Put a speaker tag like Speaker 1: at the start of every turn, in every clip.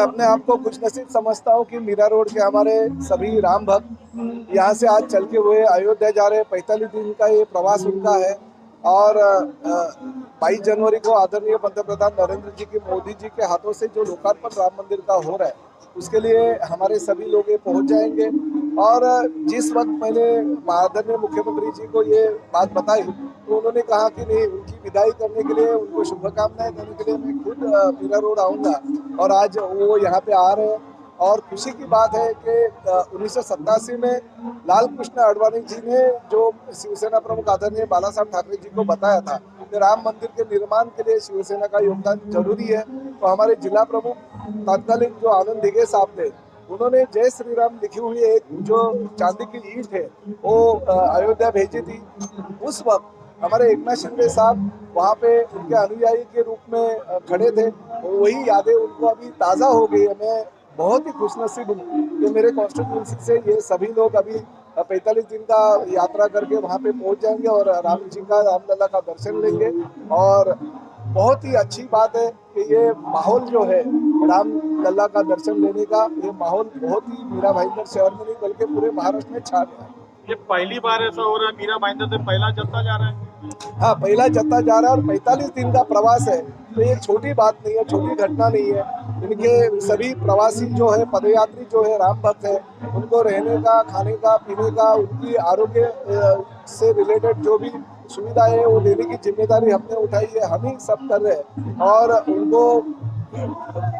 Speaker 1: अपने आप को खुशनसीब समझता हूँ कि मीरा रोड के हमारे सभी राम भक्त यहाँ से आज चल के हुए अयोध्या जा रहे हैं। 45 दिन का ये प्रवास उनका है और 22 जनवरी को आदरणीय पंतप्रधान नरेंद्र जी की मोदी जी के हाथों से जो लोकार्पण राम मंदिर का हो रहा है उसके लिए हमारे सभी लोग ये पहुंच जाएंगे। और जिस वक्त मैंने आदरणीय मुख्यमंत्री जी को ये बात बताई तो उन्होंने कहा कि नहीं, उनकी विदाई करने के लिए, उनको शुभकामनाएं देने के लिए मैं खुद मीरा रोड आऊँगा और आज वो यहाँ पे आ रहे हैं। और खुशी की बात है कि 1987 में लाल कृष्ण आडवाणी जी ने जो शिवसेना प्रमुख आदरणीय बाला साहब ठाकरे जी को बताया था कि राम मंदिर के निर्माण के लिए शिवसेना का योगदान जरूरी है, तो हमारे जिला प्रमुख तत्कालीन जो आनंद दिघे साहब थे उन्होंने जय श्री राम लिखी हुई एक जो चांदी की ईंट है वो अयोध्या भेजी थी। उस वक्त हमारे एकनाथ शिंदे साहब वहाँ पे उनके अनुयायी के रूप में खड़े थे, वही यादें उनको अभी ताज़ा हो गई है। मैं बहुत ही खुशनसीब हूँ कि मेरे कॉन्स्टिट्यूंसी से ये सभी लोग अभी 45 दिन का यात्रा करके वहाँ पे पहुँच जाएंगे और राम जी का, रामलला का दर्शन लेंगे। और बहुत ही अच्छी बात है कि ये माहौल जो है रामलला का दर्शन लेने का, ये माहौल बहुत ही मीरा भाईंदर शहर में नहीं बल्कि पूरे महाराष्ट्र में छा गया है।
Speaker 2: ये पहली बार ऐसा हो रहा है मीरा भाईंदर से पहला जत्था जा रहा है?
Speaker 1: हाँ, पहला जत्था जा रहा है और 45 दिन का प्रवास है, तो ये छोटी बात नहीं है, छोटी घटना नहीं है। इनके सभी प्रवासी जो है, पदयात्री जो है, राम भक्त है, उनको रहने का, खाने का, पीने का, उनकी आरोग्य से रिलेटेड जो भी सुविधा है वो देने की जिम्मेदारी हमने उठाई है, हम ही सब कर रहे हैं। और उनको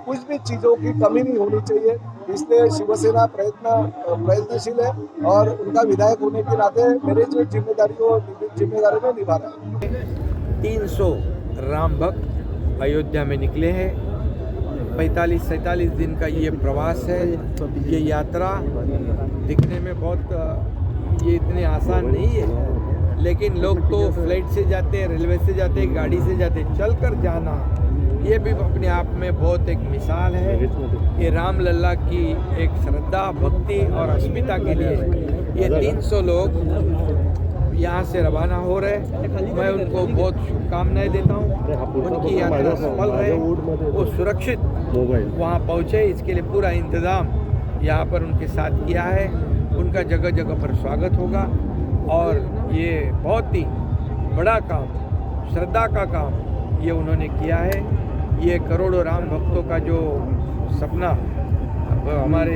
Speaker 1: कुछ भी चीज़ों की कमी नहीं होनी चाहिए, इसलिए शिवसेना प्रयत्नशील है और उनका विधायक होने के नाते मेरे जो जिम्मेदारी में निभा रहा है।
Speaker 3: 300 राम भक्त अयोध्या में निकले हैं। 45-47 दिन का ये प्रवास है। ये यात्रा दिखने में बहुत ये इतनी आसान नहीं है, लेकिन लोग तो फ्लाइट से जाते हैं, रेलवे से जाते हैं, गाड़ी से जाते हैं। चल कर जाना ये भी अपने आप में बहुत एक मिसाल है। ये रामलला की एक श्रद्धा, भक्ति और अस्मिता के लिए ये 300 लोग यहाँ से रवाना हो रहे। मैं उनको बहुत शुभकामनाएं देता हूँ। उनकी यात्रा सफल रहे, वो सुरक्षित वहाँ पहुँचे, इसके लिए पूरा इंतज़ाम यहाँ पर उनके साथ किया है। उनका जगह जगह पर स्वागत होगा और ये बहुत ही बड़ा काम, श्रद्धा का काम ये उन्होंने किया है। ये करोड़ों राम भक्तों का जो सपना हमारे,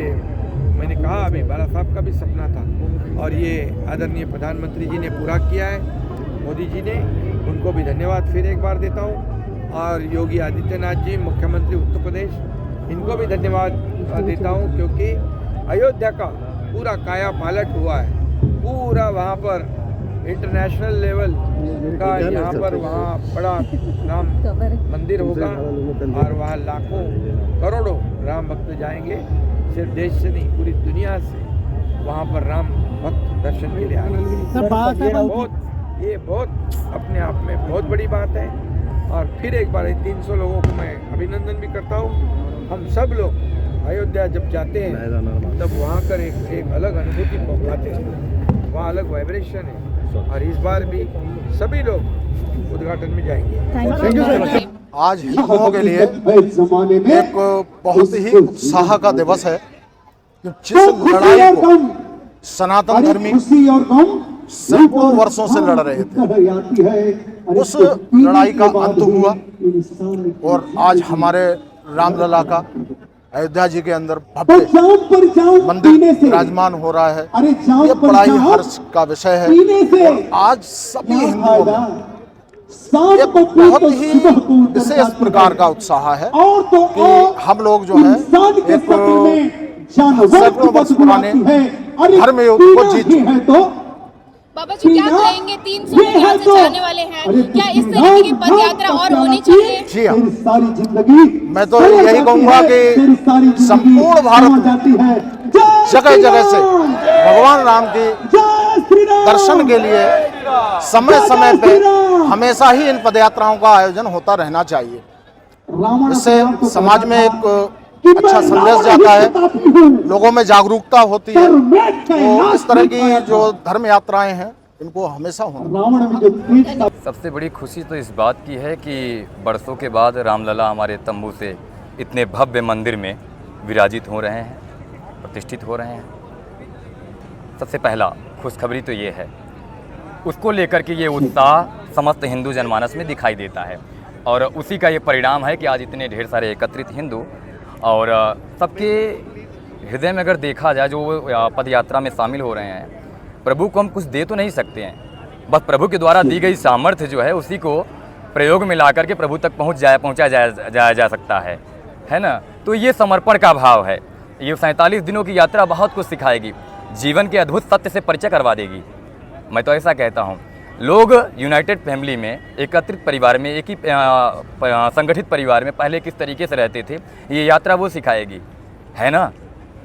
Speaker 3: मैंने कहा अभी, बाला साहब का भी सपना था और ये आदरणीय प्रधानमंत्री जी ने पूरा किया है, मोदी जी ने। उनको भी धन्यवाद फिर एक बार देता हूँ। और योगी आदित्यनाथ जी, मुख्यमंत्री उत्तर प्रदेश, इनको भी धन्यवाद देता हूँ, क्योंकि अयोध्या का पूरा काया पालट हुआ है। पूरा वहाँ पर इंटरनेशनल लेवल का यहाँ पर वहाँ बड़ा राम मंदिर होगा और वहाँ लाखों करोड़ों राम भक्त जाएंगे, सिर्फ देश से नहीं पूरी दुनिया से वहाँ पर राम भक्त दर्शन के लिए आएंगे। ये बहुत अपने आप में बहुत बड़ी बात है। और फिर एक बार 300 लोगों को मैं अभिनंदन भी करता हूँ। हम सब लोग अयोध्या जब जाते हैं तब वहाँ कर एक अलग अनुभूति पाते हैं, वहाँ अलग वाइब्रेशन है। और इस बार भी सभी लोग उद्घाटन में जाएंगे।
Speaker 4: आज हिंदुओं के लिए एक बहुत ही उत्साह का दिवस है। जिस लड़ाई को सनातन धर्मी सैकड़ों वर्षों से लड़ रहे थे, उस लड़ाई का अंत हुआ और आज हमारे रामलला का अयोध्या जी के अंदर भव्य मंदिर विराजमान हो रहा है। ये बड़ा ही हर्ष का विषय है और आज सभी हिंदुओं में एक बहुत ही विशेष प्रकार का उत्साह है कि हम लोग जो है एक सैकड़ों वर्ष पुराने धर्म युग को जीत चुके।
Speaker 5: बाबा जी क्या कहेंगे, 300 लोग यहाँ से जाने वाले हैं, क्या इस तरीके की पद यात्रा और होनी चाहिए?
Speaker 4: जी हाँ, मैं तो यही कहूँगा कि संपूर्ण भारत में जगह जगह से भगवान राम के दर्शन के लिए समय समय पे हमेशा ही इन पदयात्राओं का आयोजन होता रहना चाहिए। इससे समाज में एक अच्छा संदेश जाता है, लोगों में जागरूकता होती है। तो इस तरह की जो धर्म यात्राएं हैं इनको हमेशा होना।
Speaker 6: सबसे बड़ी खुशी तो इस बात की है कि बरसों के बाद रामलला हमारे तंबू से इतने भव्य मंदिर में विराजित हो रहे हैं, प्रतिष्ठित हो रहे हैं। सबसे पहला खुशखबरी तो ये है, उसको लेकर के ये उत्साह समस्त हिंदू जनमानस में दिखाई देता है और उसी का ये परिणाम है कि आज इतने ढेर सारे एकत्रित हिंदू और सबके हृदय में अगर देखा जाए जो पद यात्रा में शामिल हो रहे हैं, प्रभु को हम कुछ दे तो नहीं सकते हैं, बस प्रभु के द्वारा दी गई सामर्थ्य जो है उसी को प्रयोग में ला करके प्रभु तक पहुंचा जा सकता है ना। तो ये समर्पण का भाव है। ये 47 दिनों की यात्रा बहुत कुछ सिखाएगी, जीवन के अद्भुत सत्य से परिचय करवा देगी। मैं तो ऐसा कहता हूँ, लोग यूनाइटेड फैमिली में, एकत्रित परिवार में, एक ही संगठित परिवार में पहले किस तरीके से रहते थे, ये यात्रा वो सिखाएगी, है ना।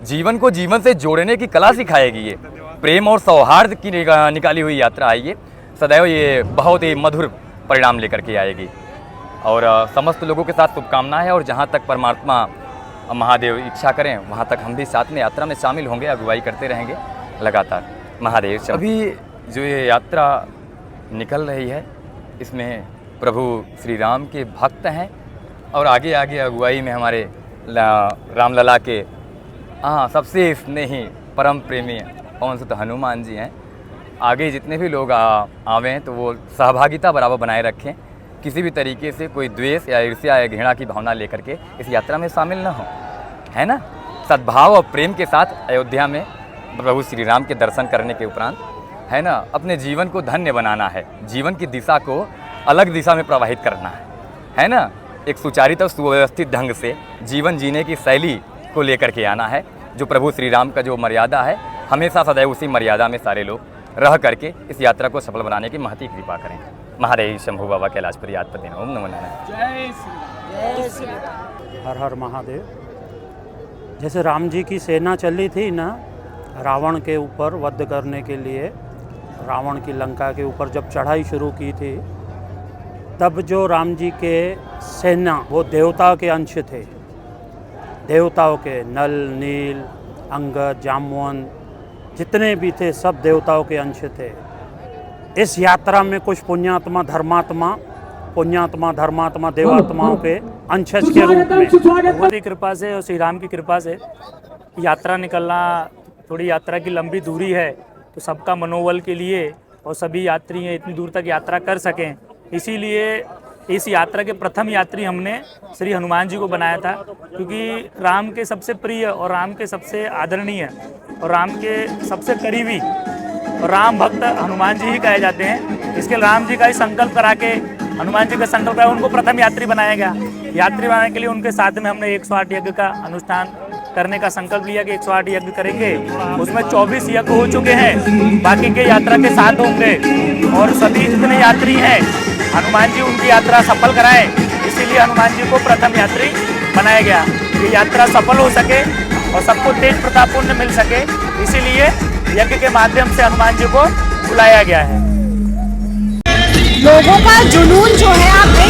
Speaker 6: जीवन को जीवन से जोड़ने की कला सिखाएगी। ये प्रेम और सौहार्द की निकाली हुई यात्रा है। ये सदैव ये बहुत ही मधुर परिणाम लेकर के आएगी और समस्त लोगों के साथ शुभकामनाएं है। और जहाँ तक परमात्मा महादेव इच्छा करें वहाँ तक हम भी साथ में यात्रा में शामिल होंगे, अगुवाई करते रहेंगे लगातार। महादेव अभी जो ये यात्रा निकल रही है इसमें प्रभु श्री राम के भक्त हैं और आगे आगे अगुवाई में हमारे रामलला के सबसे स्नेही परम प्रेमी पवन सुत हनुमान जी हैं। आगे जितने भी लोग आवे हैं तो वो सहभागिता बराबर बनाए रखें, किसी भी तरीके से कोई द्वेष या ईर्ष्या या घृणा की भावना लेकर के इस यात्रा में शामिल न हो, है ना। सद्भाव और प्रेम के साथ अयोध्या में प्रभु श्री राम के दर्शन करने के उपरांत, है ना, अपने जीवन को धन्य बनाना है, जीवन की दिशा को अलग दिशा में प्रवाहित करना है ना। एक सुचारित और सुव्यवस्थित ढंग से जीवन जीने की शैली को लेकर के आना है। जो प्रभु श्री राम का जो मर्यादा है, हमेशा सदैव उसी मर्यादा में सारे लोग रह करके इस यात्रा को सफल बनाने की महती कृपा करें। महादेव शंभू बाबा कैलाश पर याद पर ओम नमो नारायण।
Speaker 7: हर हर महादेव। जैसे राम जी की सेना चली थी ना रावण के ऊपर वध करने के लिए, रावण की लंका के ऊपर जब चढ़ाई शुरू की थी, तब जो राम जी के सेना वो देवताओं के अंश थे, देवताओं के, नल, नील, अंगद, जामवन जितने भी थे सब देवताओं के अंश थे। इस यात्रा में कुछ पुण्यात्मा धर्मात्मा देवात्माओं के अंशज के रूप में
Speaker 8: भगवान की कृपा से और श्री राम की कृपा से यात्रा निकलना, थोड़ी यात्रा की लंबी दूरी है तो सबका मनोबल के लिए और सभी यात्री इतनी दूर तक यात्रा कर सकें, इसीलिए इस यात्रा के प्रथम यात्री हमने श्री हनुमान जी को बनाया था, क्योंकि राम के सबसे प्रिय और राम के सबसे आदरणीय और राम के सबसे करीबी और राम भक्त हनुमान जी ही कहे जाते हैं। इसके राम जी का ही संकल्प करा के, हनुमान जी का संकल्प करा, उनको प्रथम यात्री बनाया गया। यात्री बनाने के लिए उनके साथ में हमने 108 यज्ञ का अनुष्ठान करने का संकल्प लिया कि 108 यज्ञ करेंगे। उसमें 24 यज्ञ हो चुके हैं, बाकी के यात्रा के साथ होंगे और सभी जितने यात्री हैं हनुमान जी उनकी यात्रा सफल कराएं, इसीलिए हनुमान जी को प्रथम यात्री बनाया गया। ये यात्रा सफल हो सके और सबको तेज प्रतापपूर्ण मिल सके, इसीलिए यज्ञ के माध्यम से हनुमान जी को बुलाया गया है।
Speaker 5: लोगों का जुनून जो है आप देख